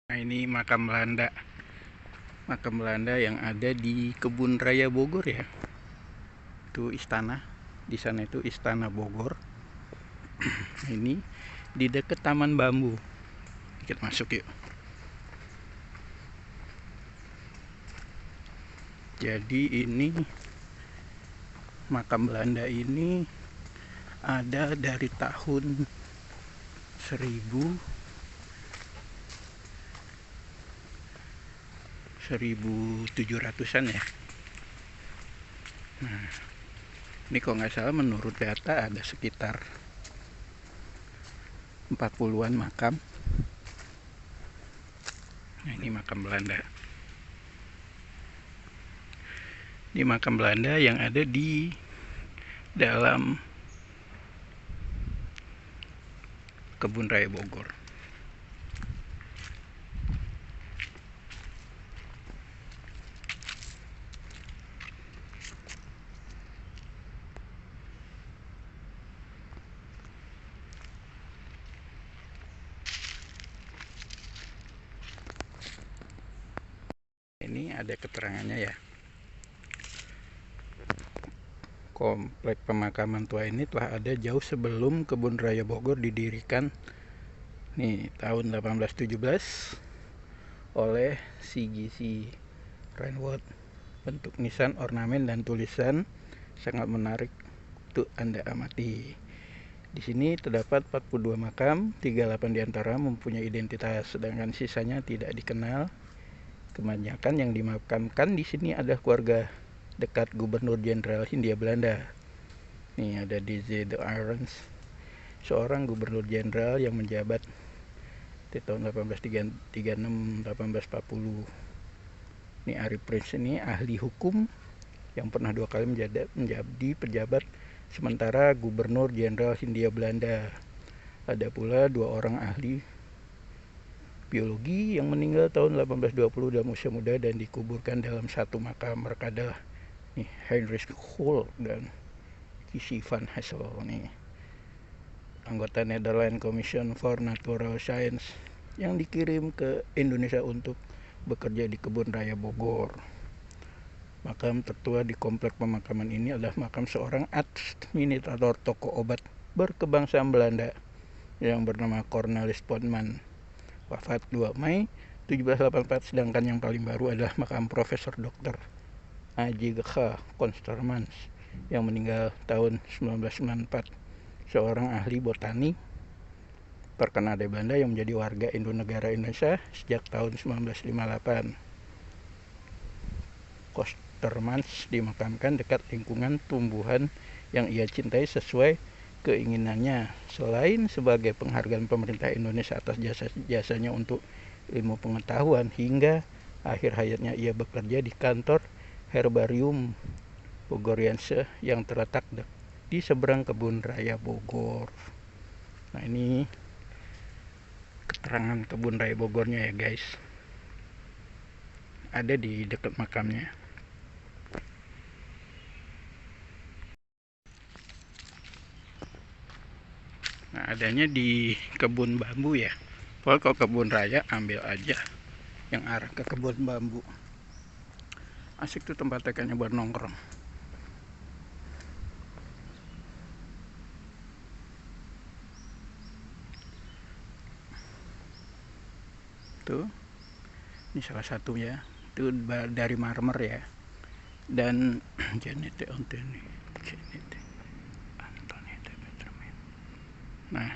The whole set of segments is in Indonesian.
Nah, ini makam Belanda. Makam Belanda yang ada di Kebun Raya Bogor ya. Itu istana. Di sana itu Istana Bogor. Ini di dekat Taman Bambu. Kita masuk yuk. Jadi ini makam Belanda ini ada dari tahun 1700-an ya. Nah, ini kalau nggak salah menurut data ada sekitar 40-an makam. Nah, ini makam Belanda. Ini makam Belanda yang ada di dalam Kebun Raya Bogor. Ini ada keterangannya ya. Komplek pemakaman tua ini telah ada jauh sebelum Kebun Raya Bogor didirikan. Nih, tahun 1817 oleh C.G.C. Renwood. Bentuk nisan, ornamen, dan tulisan sangat menarik untuk Anda amati. Di sini terdapat 42 makam, 38 diantara mempunyai identitas, sedangkan sisanya tidak dikenal. Kebanyakan yang dimakamkan di sini adalah keluarga dekat Gubernur Jenderal Hindia Belanda. Nih ada D.J. de Arends, seorang gubernur jenderal yang menjabat di tahun 1836-1840. Ini Ari Prince, ini ahli hukum yang pernah 2 kali menjadi pejabat sementara Gubernur Jenderal Hindia Belanda. Ada pula 2 orang ahli biologi yang meninggal tahun 1820 dalam usia muda dan dikuburkan dalam satu makam. Mereka adalah nih, Heinrich Hull dan Kisi van Hassel, nih anggota Netherlands Commission for Natural Science yang dikirim ke Indonesia untuk bekerja di Kebun Raya Bogor. Makam tertua di komplek pemakaman ini adalah makam seorang administrator toko obat berkebangsaan Belanda yang bernama Cornelis Podman, wafat 2 Mei 1784, sedangkan yang paling baru adalah makam Profesor Dr. A.J.G. Konstermans yang meninggal tahun 1994, seorang ahli botani terkenal di Belanda yang menjadi warga negara Indonesia sejak tahun 1958. Konstermans dimakamkan dekat lingkungan tumbuhan yang ia cintai sesuai keinginannya. Selain sebagai penghargaan pemerintah Indonesia atas jasa-jasanya untuk ilmu pengetahuan, hingga akhir hayatnya ia bekerja di kantor Herbarium Bogoriense yang terletak di seberang Kebun Raya Bogor. Nah, ini keterangan Kebun Raya Bogornya ya guys. Ada di dekat makamnya. Nah, adanya di kebun bambu ya. Pokoknya kalau kebun raya ambil aja yang arah ke kebun bambu. Asik tuh tempatnya kayaknya buat nongkrong. Tuh, ini salah satunya. Itu dari marmer ya. Dan Janete Antoni, Janete Antoni. Nah,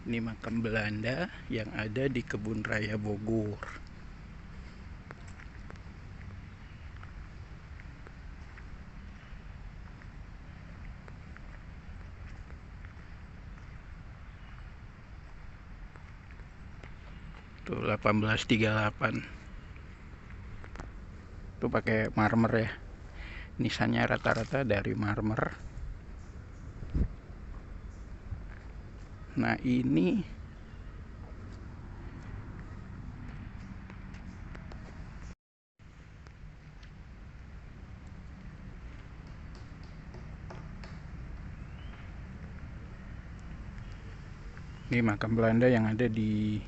ini makam Belanda yang ada di Kebun Raya Bogor. Tuh 1838. Tuh pakai marmer ya. Nisannya rata-rata dari marmer. Nah, ini makam Belanda yang ada di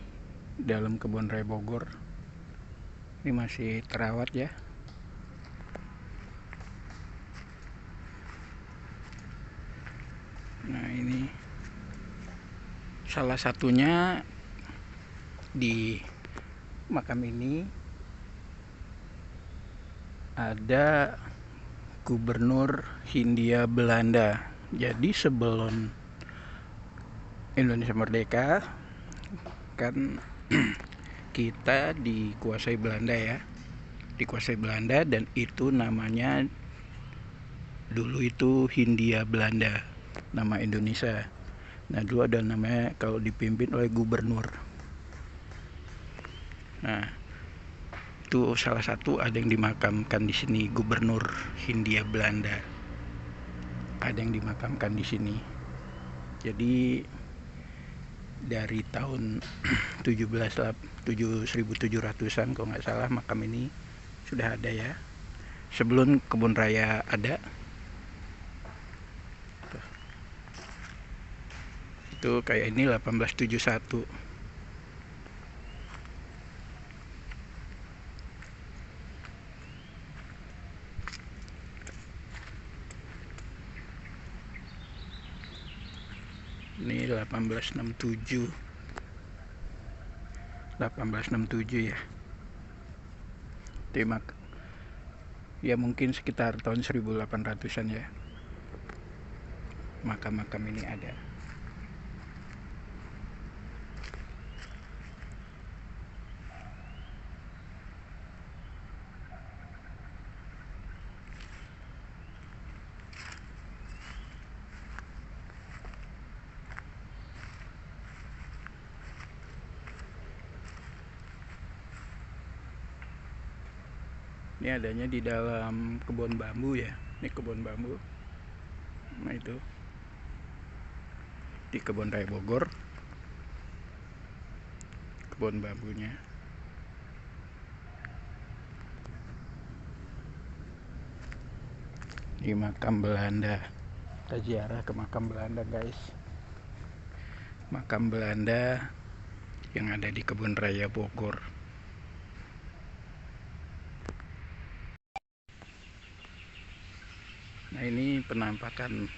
dalam kebun raya Bogor. Ini masih terawat ya. Nah, ini salah satunya di makam ini ada Gubernur Hindia Belanda. Jadi sebelum Indonesia merdeka kan kita dikuasai Belanda ya, dikuasai Belanda, dan itu namanya dulu itu Hindia Belanda, nama Indonesia. Nah, dulu ada namanya kalau dipimpin oleh gubernur. Nah, itu salah satu ada yang dimakamkan di sini, Gubernur Hindia Belanda. Ada yang dimakamkan di sini. Jadi dari tahun 1700-an kalau nggak salah makam ini sudah ada ya. Sebelum kebun raya ada. Itu kayak ini 1871. Ini 1867 ya. Timak ya, mungkin sekitar tahun 1800-an ya makam-makam ini ada. Ini adanya di dalam kebun bambu ya. Ini kebun bambu. Nah, itu di kebun raya Bogor, kebun bambunya. Di makam Belanda. Kita ziarah ke makam Belanda, guys. Makam Belanda yang ada di kebun raya Bogor. Nah, ini penampakan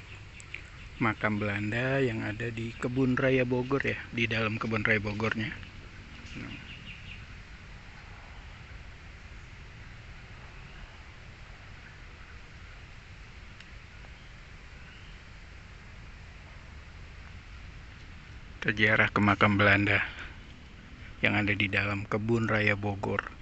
makam Belanda yang ada di kebun raya Bogor ya, di dalam kebun raya Bogornya. Kita ziarah ke makam Belanda yang ada di dalam kebun raya Bogor.